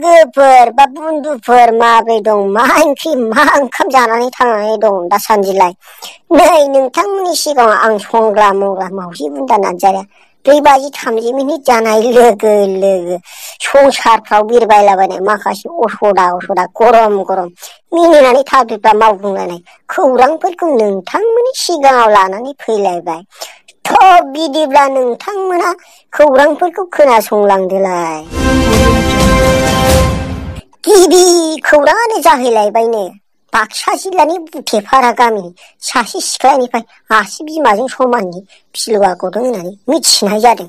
लोगोफोर बा बुन्दुफोर माबोरै दं, मा ओंख्रि मा ओंखाम जानानै थांनानै दं दासान्दिलाय? नै नोंथांमोननि सिगाङाव आं संग्रा मंग्रा मावजि बुन्दा नार्जारिया 4:30 जानाय लोगो लोगो संसारफ्राव बिरबायलाबायनाय माखासे असदा गरम गरम मिनिनानै थाबैबा मावग्लुंलायनाय खौरांफोरखौ नोंथांमोननि सिगाङाव लानानै फैलायबाय। थ' बिदिब्ला नोंथांमोना खौरांफोरखौ खोनासंलांदोलाय। गिबि खौराङानो जाहैलायबायनो बाक्सा जिल्लानि बुथेफारा गामिनि सासे सिख्लानिफ्राय आसि बिमाजों समाननि फिलुआ गदों होननानै मिथिनाय जादों।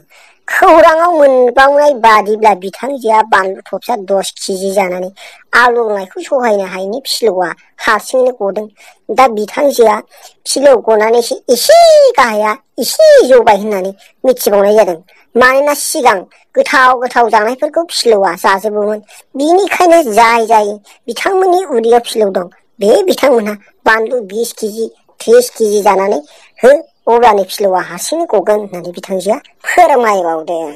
खौराङाव मोनबावनाय बादिब्ला बिथांजोआ बानलु थबसा 10 केजि जानानै आलौनायखौ सहायनो हायैनि फिलौआ हारसिङैनो गदों। दा बिथांजोआ फिलौ गनानैसो एसे गाहाया एसे जौबाय होननानै मिथिबावनाय जादों। मानोना सिगां गोथाव जानायफोरखौ फिलौआ जाजोबोमोन। बिनिखायनो जाय बिथांमोननि उदैयाव फिलौ दं बे बिथांमोनहा बानलु 20 केजि 30 केजि जानानै हो अब्लानो फिलौआ हारसिङै गगोन होननानै बिथांजोआ फोरमायबावदों।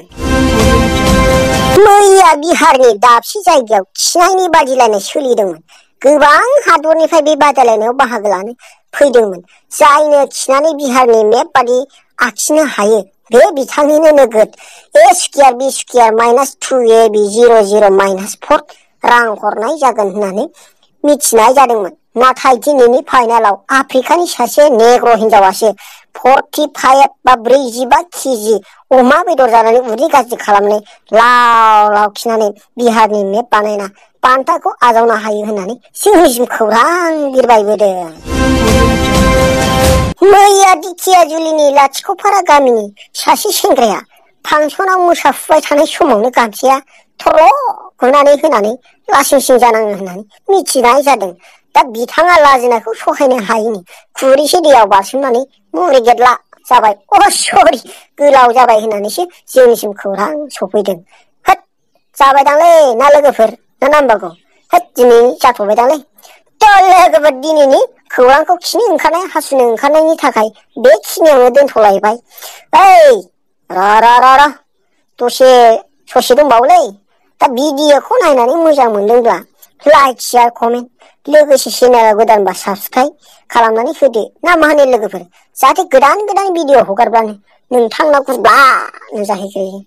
मैया बिहारनि दाबसे जायगायाव खिनायनि बादिलायनाय सोलिदोंमोन। गोबां हादरनिफ्राय बे बादायलायनायाव बाहागो लानो फैदोंमोन। जायनो खिनानै बिहारनि मेप बादि आखिनो हायो बे बिथांनिनो नोगोद A²B²-2AB00-4 रां हरनाय जागोन होननानै मिथिनाय जादोंमोन। नाथाय दिनैनि फाइनालाव आफ्रिकानि सासे नेग्र हिनजावासो 45 केजि अमा बेदर जानानै उदै गाज्रि खालामनानै लाव खिनानै बिहारनि मेप बानायना बान्थाखौ आजावनो हायो होननानै जोंनिसिम खौरां बिरबायबोदों। मैया दिखियाजुलिनि लाथिख'फारा गामिनि सासे सेंग्राया फांसनाव मोसाफुबाय थानाय समावनो गामसाया थरल' गुनानै होनानै लासिंसिं जानाङो होननानै मिथिनाय जादों। दा बिथाङा लाजिनायखौ सहायनो हायैनि खुरैसे दैयाव बारसोमनानै मुरि गेदला जाबाय गोलाव जाबाय होननानैसो जोंनिसिम खौरां सफैदों। होद जाबायदांलै ना लोगोफोर ना नांबावगौ? होद दिनै जाथ'बायदांलै। थ' लोगोफोर दिनैनि खौरांखौ खिनो ओंखारनाय हासुनो ओंखारनायनि थाखाय बेखिनियावनो दोनथ'लायबाय। ओइ र' दसे ससे दंबावोलै। दा भिडिअखौ नायनानै मोजां मोनदोंब्ला लाइक शेयार कमेन्ट लोगोसे चेनेला गोदानबा साबसक्राइब खालामनानै होदो ना मा होनो लोगोफोर? जाहाथे गोदान भिडिअ हगारब्लानो नोंथांना गुरब्लानो जाहैग्रोयो।